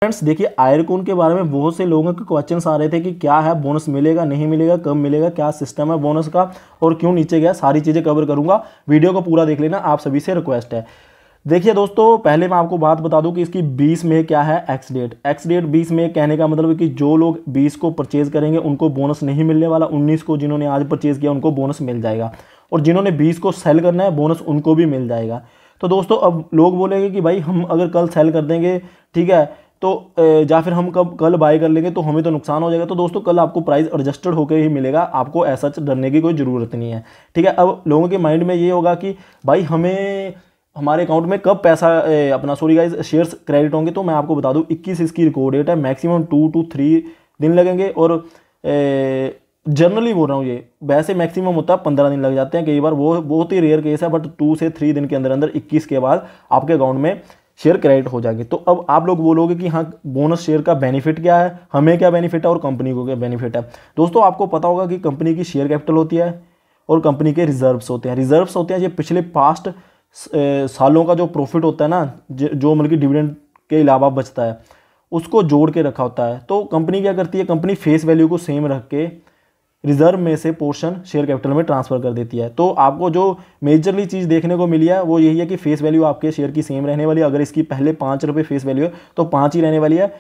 Friends देखिए, आयरकून के बारे में बहुत से लोगों के क्वेश्चंस आ रहे थे कि क्या है, बोनस मिलेगा नहीं मिलेगा, कब मिलेगा, क्या सिस्टम है बोनस का और क्यों नीचे गया, सारी चीज़ें कवर करूंगा। वीडियो को पूरा देख लेना, आप सभी से रिक्वेस्ट है। देखिए दोस्तों, पहले मैं आपको बात बता दूं कि इसकी 20 में क्या है एक्स डेट 20 में कहने का मतलब है कि जो लोग 20 को परचेज करेंगे उनको बोनस नहीं मिलने वाला। 19 को जिन्होंने आज परचेज किया उनको बोनस मिल जाएगा, और जिन्होंने 20 को सेल करना है बोनस उनको भी मिल जाएगा। तो दोस्तों अब लोग बोलेंगे कि भाई हम अगर कल सेल कर देंगे, ठीक है, तो या फिर हम कल बाय कर लेंगे तो हमें तो नुकसान हो जाएगा। तो दोस्तों कल आपको प्राइस एडजस्टेड होकर ही मिलेगा, आपको ऐसा डरने की कोई ज़रूरत नहीं है, ठीक है। अब लोगों के माइंड में ये होगा कि भाई हमें हमारे अकाउंट में कब पैसा अपना सॉरी गाइस शेयर्स क्रेडिट होंगे। तो मैं आपको बता दूं 21 इसकी रिकॉर्ड डेट है, मैक्सिमम 2 to 3 दिन लगेंगे, और जनरली बोल रहा हूँ, ये वैसे मैक्सिमम होता है 15 दिन लग जाते हैं कई बार, वो बहुत ही रेयर केस है, बट 2 से 3 दिन के अंदर अंदर 21 के बाद आपके अकाउंट में शेयर क्रेडिट हो जाएंगे। तो अब आप लोग बोलोगे कि हाँ बोनस शेयर का बेनिफिट क्या है, हमें क्या बेनिफिट है और कंपनी को क्या बेनिफिट है। दोस्तों आपको पता होगा कि कंपनी की शेयर कैपिटल होती है और कंपनी के रिजर्व्स होते हैं। रिजर्व्स होते हैं ये पिछले पास्ट सालों का जो प्रॉफिट होता है ना, जो मतलब कि डिविडेंड के अलावा बचता है, उसको जोड़ के रखा होता है। तो कंपनी क्या करती है, कंपनी फेस वैल्यू को सेम रख के रिजर्व में से पोर्शन शेयर कैपिटल में ट्रांसफर कर देती है। तो आपको जो मेजरली चीज़ देखने को मिली है वो यही है कि फेस वैल्यू आपके शेयर की सेम रहने वाली है। अगर इसकी पहले 5 रुपये फेस वैल्यू है तो 5 ही रहने वाली है।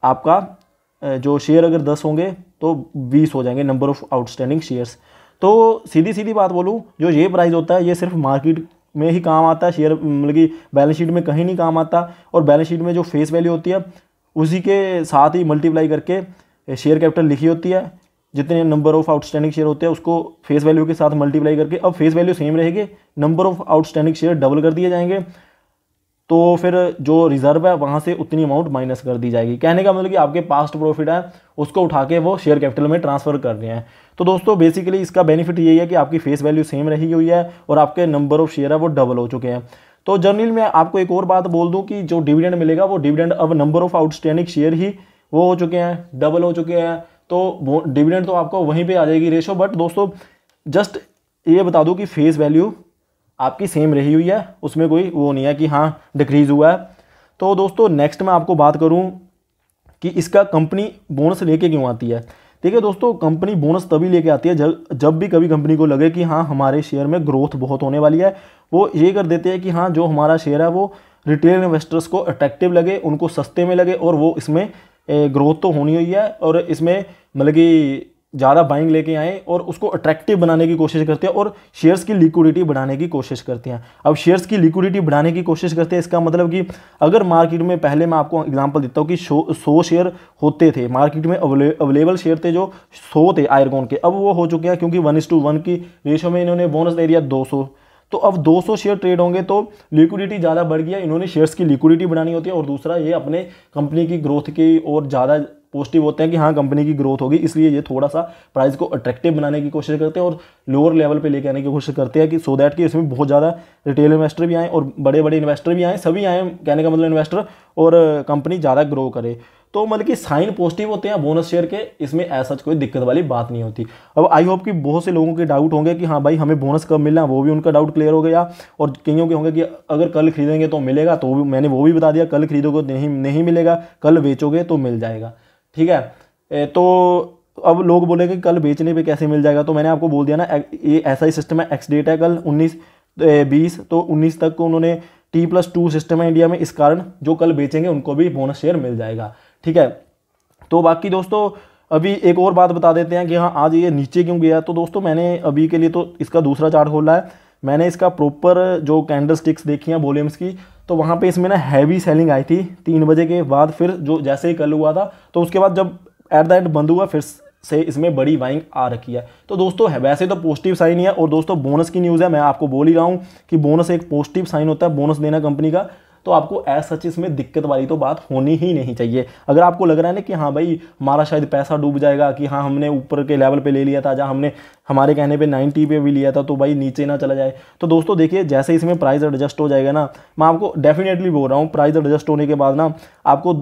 आपका जो शेयर अगर 10 होंगे तो 20 हो जाएंगे, नंबर ऑफ आउटस्टैंडिंग शेयर्स। तो सीधी बात बोलूँ, जो ये प्राइस होता है ये सिर्फ मार्केट में ही काम आता है, शेयर मतलब कि बैलेंस शीट में कहीं नहीं काम आता। और बैलेंस शीट में जो फेस वैल्यू होती है उसी के साथ ही मल्टीप्लाई करके शेयर कैपिटल लिखी होती है, जितने नंबर ऑफ आउटस्टैंडिंग शेयर होते हैं उसको फेस वैल्यू के साथ मल्टीप्लाई करके, अब फेस वैल्यू सेम रहेगी, number of outstanding share double कर दिए जाएंगे, तो फिर जो रिजर्व है वहाँ से उतनी अमाउंट माइनस कर दी जाएगी। कहने का मतलब कि आपके पास्ट प्रॉफिट है उसको उठा के वो शेयर कैपिटल में ट्रांसफर कर रहे हैं। तो दोस्तों बेसिकली इसका बेनिफिट यही है कि आपकी फेस वैल्यू सेम रही हुई है और आपके नंबर ऑफ शेयर है वो डबल हो चुके हैं। तो जनरली मैं आपको एक और बात बोल दूँ कि जो डिविडेंड मिलेगा वो डिविडेंड अब नंबर ऑफ आउटस्टैंडिंग शेयर ही वो हो चुके हैं, डबल हो चुके हैं, तो डिविडेंड तो आपको वहीं पे आ जाएगी रेशो। बट दोस्तों जस्ट ये बता दूं कि फेस वैल्यू आपकी सेम रही हुई है, उसमें कोई वो नहीं है कि हाँ डिक्रीज हुआ है। तो दोस्तों नेक्स्ट मैं आपको बात करूं कि इसका कंपनी बोनस लेके क्यों आती है। देखिए दोस्तों, कंपनी बोनस तभी लेके आती है जब भी कभी कंपनी को लगे कि हाँ हमारे शेयर में ग्रोथ बहुत होने वाली है। वो ये कर देते हैं कि हाँ जो हमारा शेयर है वो रिटेल इन्वेस्टर्स को अट्रैक्टिव लगे, उनको सस्ते में लगे, और वो इसमें ग्रोथ तो होनी हुई है और इसमें मतलब कि ज़्यादा बाइंग लेके आए और उसको अट्रैक्टिव बनाने की कोशिश करते हैं और शेयर्स की लिक्विडिटी बढ़ाने की कोशिश करते हैं। अब शेयर्स की लिक्विडिटी बढ़ाने की कोशिश करते हैं, इसका मतलब कि अगर मार्केट में, पहले मैं आपको एग्जांपल देता हूँ कि 100 शेयर होते थे मार्केट में, अवेलेबल शेयर थे जो 100 थे आयरकॉन के, अब वो हो चुके हैं क्योंकि 1:1 की रेशो में इन्होंने बोनस दे दिया 200। तो अब 200 शेयर ट्रेड होंगे तो लिक्विडिटी ज़्यादा बढ़ गया, इन्होंने शेयर्स की लिक्विडिटी बढ़ानी होती है। और दूसरा ये अपने कंपनी की ग्रोथ की और ज़्यादा पॉजिटिव होते हैं कि हाँ कंपनी की ग्रोथ होगी, इसलिए ये थोड़ा सा प्राइस को अट्रैक्टिव बनाने की कोशिश करते हैं और लोअर लेवल पे लेके आने की कोशिश करते हैं कि सो दैट कि इसमें बहुत ज़्यादा रिटेल इन्वेस्टर भी आए और बड़े बड़े इन्वेस्टर भी आए, सभी आए, कहने का मतलब इन्वेस्टर, और कंपनी ज़्यादा ग्रो करे। तो मतलब कि साइन पॉजिटिव होते हैं बोनस शेयर के, इसमें ऐसा कोई दिक्कत वाली बात नहीं होती। अब आई होप कि बहुत से लोगों के डाउट होंगे कि हाँ भाई हमें बोनस कब मिलना है, वो भी उनका डाउट क्लियर हो गया। और कईयों के होंगे कि अगर कल खरीदेंगे तो मिलेगा, तो मैंने वो भी बता दिया, कल खरीदोगे तो नहीं मिलेगा, कल बेचोगे तो मिल जाएगा, ठीक है। तो अब लोग बोलेंगे कल बेचने पे कैसे मिल जाएगा, तो मैंने आपको बोल दिया ना, ये ऐसा ही सिस्टम है। एक्स डेट है कल 19-20, तो 19 तक को उन्होंने T+2 सिस्टम है इंडिया में, इस कारण जो कल बेचेंगे उनको भी बोनस शेयर मिल जाएगा, ठीक है। तो बाकी दोस्तों अभी एक और बात बता देते हैं कि हाँ आज ये नीचे क्यों गया। तो दोस्तों मैंने अभी के लिए तो इसका दूसरा चार्ट खोला है, मैंने इसका प्रॉपर जो कैंडल स्टिक्स देखी हैं वॉल्यूम्स की, तो वहाँ पे इसमें ना हैवी सेलिंग आई थी 3 बजे के बाद, फिर जो जैसे ही कल हुआ था तो उसके बाद जब एट द एंड बंद हुआ फिर से इसमें बड़ी बाइंग आ रखी है। तो दोस्तों है वैसे तो पॉजिटिव साइन ही है, और दोस्तों बोनस की न्यूज़ है, मैं आपको बोल ही रहा हूँ कि बोनस एक पॉजिटिव साइन होता है, बोनस देना कंपनी का। तो आपको एज सच इसमें दिक्कत वाली तो बात होनी ही नहीं चाहिए। अगर आपको लग रहा है ना कि हाँ भाई हमारा शायद पैसा डूब जाएगा, कि हाँ हमने ऊपर के लेवल पे ले लिया था, जहाँ हमने हमारे कहने पे 90 पे भी लिया था, तो भाई नीचे ना चला जाए। तो दोस्तों देखिए जैसे इसमें प्राइस एडजस्ट हो जाएगा ना, मैं आपको डेफिनेटली बोल रहा हूँ, प्राइस एडजस्ट होने के बाद ना आपको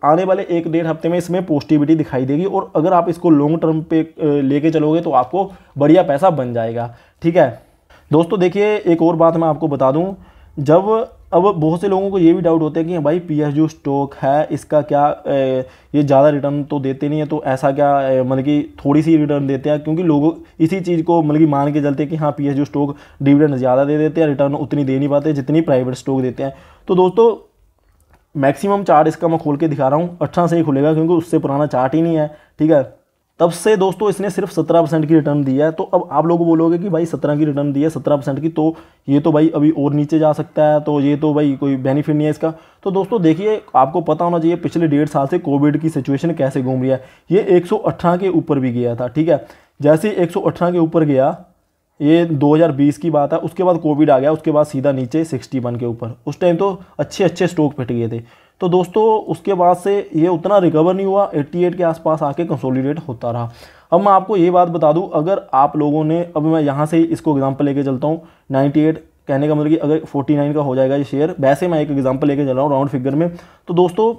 आने वाले 1-1.5 हफ्ते में इसमें पॉजिटिविटी दिखाई देगी। और अगर आप इसको लॉन्ग टर्म पे लेके चलोगे तो आपको बढ़िया पैसा बन जाएगा, ठीक है। दोस्तों देखिए एक और बात मैं आपको बता दूँ, जब अब बहुत से लोगों को ये भी डाउट होता है कि भाई पीएसयू स्टॉक है, इसका क्या ये ज़्यादा रिटर्न तो देते नहीं है, तो ऐसा क्या मतलब कि थोड़ी सी रिटर्न देते हैं, क्योंकि लोग इसी चीज़ को मतलब कि मान के चलते हैं कि हाँ पीएसयू स्टॉक डिविडेंड ज़्यादा दे देते हैं, रिटर्न उतनी दे नहीं पाते जितनी प्राइवेट स्टॉक देते हैं। तो दोस्तों मैक्सिमम चार्ट इसका मैं खोल के दिखा रहा हूँ, 18 से ही खुलेगा क्योंकि उससे पुराना चार्ट ही नहीं है, ठीक है। तब से दोस्तों इसने सिर्फ 17% की रिटर्न दी है। तो अब आप लोग बोलोगे कि भाई 17 की रिटर्न दी है 17% की, तो ये तो भाई अभी और नीचे जा सकता है, तो ये तो भाई कोई बेनिफिट नहीं है इसका। तो दोस्तों देखिए, आपको पता होना चाहिए पिछले 1.5 साल से कोविड की सिचुएशन कैसे घूम रही है। ये 118 के ऊपर भी गया था, ठीक है। जैसे 118 के ऊपर गया, ये 2020 की बात है, उसके बाद कोविड आ गया, उसके बाद सीधा नीचे 61 के ऊपर। उस टाइम तो अच्छे अच्छे स्टॉक पिट गए थे। तो दोस्तों उसके बाद से ये उतना रिकवर नहीं हुआ, 88 के आसपास आके कंसोलिडेट होता रहा। अब मैं आपको ये बात बता दूं, अगर आप लोगों ने, अब मैं यहाँ से इसको एग्जांपल लेके चलता हूँ, 98 कहने का मतलब कि अगर 49 का हो जाएगा ये शेयर, वैसे मैं एक एग्जांपल लेके चल रहा हूँ राउंड फिगर में। तो दोस्तों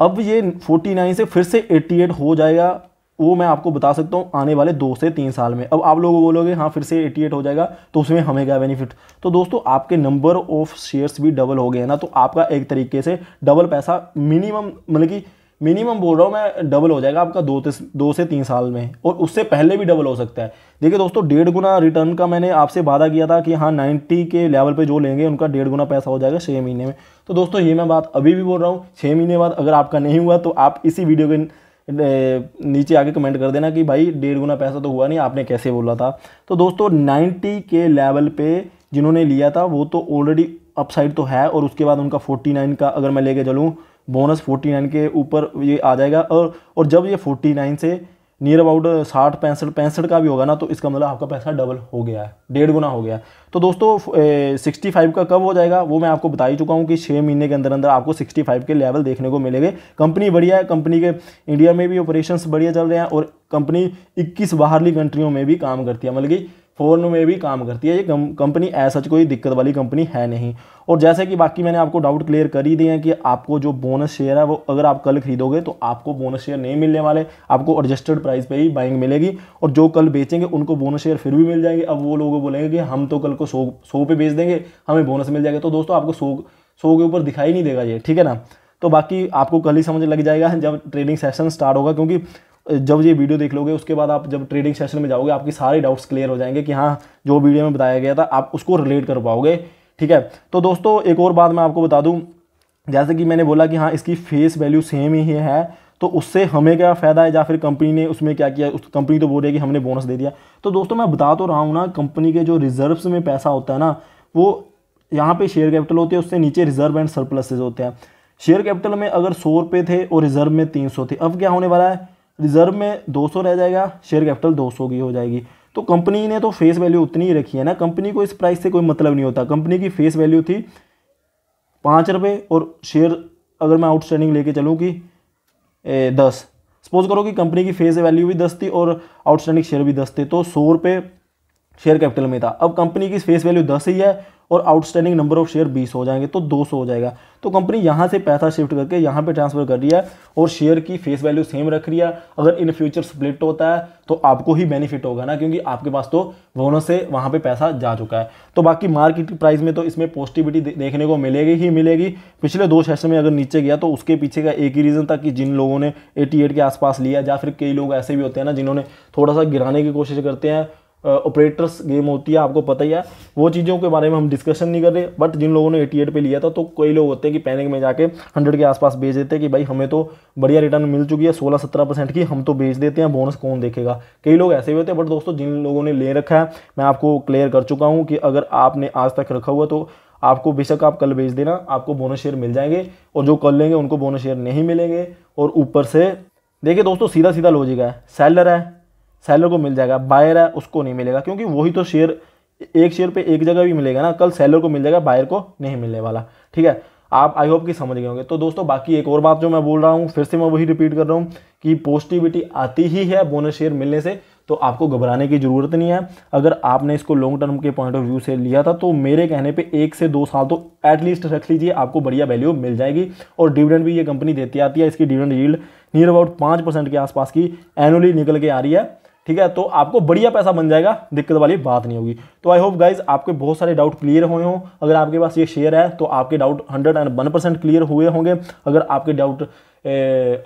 अब ये 49 से फिर से 88 हो जाएगा, वो मैं आपको बता सकता हूँ आने वाले 2 से 3 साल में। अब आप लोग बोलोगे हाँ फिर से 88 हो जाएगा तो उसमें हमें क्या बेनिफिट। तो दोस्तों आपके नंबर ऑफ शेयर्स भी डबल हो गए हैं ना, तो आपका एक तरीके से डबल पैसा मिनिमम, मतलब कि मिनिमम बोल रहा हूँ मैं, डबल हो जाएगा आपका 2 से 3 साल में, और उससे पहले भी डबल हो सकता है। देखिए दोस्तों 1.5 गुना रिटर्न का मैंने आपसे वादा किया था कि हाँ 90 के लेवल पे जो लेंगे उनका 1.5 गुना पैसा हो जाएगा 6 महीने में। तो दोस्तों ये मैं बात अभी भी बोल रहा हूँ, 6 महीने बाद अगर आपका नहीं हुआ तो आप इसी वीडियो के नीचे आके कमेंट कर देना कि भाई 1.5 गुना पैसा तो हुआ नहीं, आपने कैसे बोला था। तो दोस्तों 90 के लेवल पे जिन्होंने लिया था वो तो ऑलरेडी अपसाइड तो है, और उसके बाद उनका 49 का अगर मैं लेके चलूँ बोनस 49 के ऊपर ये आ जाएगा, और जब ये 49 से नियर अबाउट 60 65 का भी होगा ना, तो इसका मतलब आपका पैसा डबल हो गया है, 1.5 गुना हो गया है। तो दोस्तों 65 का कब हो जाएगा वो मैं आपको बता ही चुका हूँ कि 6 महीने के अंदर अंदर आपको 65 के लेवल देखने को मिलेंगे। कंपनी बढ़िया है, कंपनी के इंडिया में भी ऑपरेशंस बढ़िया चल रहे हैं, और कंपनी 21 बाहरली कंट्रियों में भी काम करती है, मतलब कि फॉरेन में भी काम करती है। ये कंपनी ऐसा कोई दिक्कत वाली कंपनी है नहीं। और जैसे कि बाकी मैंने आपको डाउट क्लियर कर ही दिए हैं कि आपको जो बोनस शेयर है वो अगर आप कल खरीदोगे तो आपको बोनस शेयर नहीं मिलने वाले, आपको एडजस्टेड प्राइस पे ही बाइंग मिलेगी, और जो कल बेचेंगे उनको बोनस शेयर फिर भी मिल जाएंगे। अब वो लोग बोलेंगे कि हम तो कल को 100 पे बेच देंगे, हमें बोनस मिल जाएगा। तो दोस्तों आपको 100 के ऊपर दिखाई नहीं देगा ये, ठीक है ना। तो बाकी आपको कल ही समझ लग जाएगा जब ट्रेडिंग सेशन स्टार्ट होगा, क्योंकि जब ये वीडियो देख लोगे उसके बाद आप जब ट्रेडिंग सेशन में जाओगे आपकी सारे डाउट्स क्लियर हो जाएंगे कि हाँ जो वीडियो में बताया गया था आप उसको रिलेट कर पाओगे, ठीक है। तो दोस्तों एक और बात मैं आपको बता दूं, जैसे कि मैंने बोला कि हाँ इसकी फेस वैल्यू सेम ही है, तो उससे हमें क्या फ़ायदा है, या फिर कंपनी ने उसमें क्या किया, उस कंपनी तो बोल रही है कि हमने बोनस दे दिया। तो दोस्तों मैं बता तो रहा हूँ ना, कंपनी के जो रिजर्व्स में पैसा होता है ना, वो यहाँ पे शेयर कैपिटल होती है, उससे नीचे रिजर्व एंड सरप्लसेज होते हैं। शेयर कैपिटल में अगर 100 रुपये थे और रिजर्व में 300 थे, अब क्या होने वाला है, रिजर्व में 200 रह जाएगा, शेयर कैपिटल 200 की हो जाएगी। तो कंपनी ने तो फेस वैल्यू उतनी ही रखी है ना, कंपनी को इस प्राइस से कोई मतलब नहीं होता। कंपनी की फेस वैल्यू थी 5 रुपये, और शेयर अगर मैं आउटस्टैंडिंग लेके चलूँ कि 10, सपोज करो कि कंपनी की फेस वैल्यू भी 10 थी और आउटस्टैंडिंग शेयर भी 10 थे, तो 100 रुपये शेयर कैपिटल में था। अब कंपनी की फेस वैल्यू 10 ही है और आउटस्टैंडिंग नंबर ऑफ शेयर 20 हो जाएंगे, तो 200 हो जाएगा। तो कंपनी यहाँ से पैसा शिफ्ट करके यहाँ पे ट्रांसफर कर रही है, और शेयर की फेस वैल्यू सेम रख रही है। अगर इन फ्यूचर स्प्लिट होता है तो आपको ही बेनिफिट होगा ना, क्योंकि आपके पास तो बोनस से वहाँ पे पैसा जा चुका है। तो बाकी मार्केट प्राइस में तो इसमें पॉजिटिविटी देखने को मिलेगी ही मिलेगी। पिछले 2 सेशन में अगर नीचे गया तो उसके पीछे का एक ही रीज़न था कि जिन लोगों ने 88 के आसपास लिया, या फिर कई लोग ऐसे भी होते हैं ना जिन्होंने थोड़ा सा गिराने की कोशिश करते हैं। ऑपरेटर्स गेम होती है, आपको पता ही है, वो चीज़ों के बारे में हम डिस्कशन नहीं कर रहे। बट जिन लोगों ने 88 पे लिया था, तो कई लोग होते हैं कि पैनिक में जाके 100 के आसपास बेच देते हैं कि भाई हमें तो बढ़िया रिटर्न मिल चुकी है 16-17% की, हम तो बेच देते हैं, बोनस कौन देखेगा। कई लोग ऐसे भी होते हैं। बट दोस्तों जिन लोगों ने ले रखा है, मैं आपको क्लियर कर चुका हूँ कि अगर आपने आज तक रखा हुआ तो आपको बेशक आप कल बेच देना, आपको बोनस शेयर मिल जाएंगे, और जो कल लेंगे उनको बोनस शेयर नहीं मिलेंगे। और ऊपर से देखिए दोस्तों सीधा सीधा लॉजिक है, सेलर है, सेलर को मिल जाएगा, बायर है उसको नहीं मिलेगा, क्योंकि वही तो शेयर एक शेयर पे एक जगह भी मिलेगा ना, कल सेलर को मिल जाएगा, बायर को नहीं मिलने वाला, ठीक है। आप आई होप कि समझ गए होंगे। तो दोस्तों बाकी एक और बात जो मैं बोल रहा हूँ, फिर से मैं वही रिपीट कर रहा हूँ कि पॉजिटिविटी आती ही है बोनस शेयर मिलने से, तो आपको घबराने की ज़रूरत नहीं है। अगर आपने इसको लॉन्ग टर्म के पॉइंट ऑफ व्यू से लिया था तो मेरे कहने पे 1 से 2 साल तो एटलीस्ट रख लीजिए, आपको बढ़िया वैल्यू मिल जाएगी। और डिविडेंड भी ये कंपनी देती आती है, इसकी डिविडेंड यील्ड नियर अबाउट 5% के आसपास की एनुअली निकल के आ रही है। ठीक है, तो आपको बढ़िया पैसा बन जाएगा, दिक्कत वाली बात नहीं होगी। तो आई होप गाइज आपके बहुत सारे डाउट क्लियर हुए हों। अगर आपके पास ये शेयर है तो आपके डाउट 101% क्लियर हुए होंगे। अगर आपके डाउट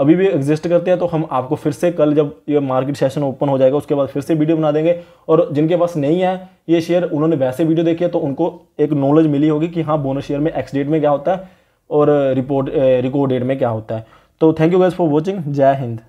अभी भी एग्जिस्ट करते हैं तो हम आपको फिर से कल जब ये मार्केट सेशन ओपन हो जाएगा उसके बाद फिर से वीडियो बना देंगे। और जिनके पास नहीं है ये शेयर, उन्होंने वैसे वीडियो देखी है तो उनको एक नॉलेज मिली होगी कि हाँ बोनस शेयर में एक्स डेट में क्या होता है और रिकॉर्ड डेट में क्या होता है। तो thank you guys for watching. जय हिंद।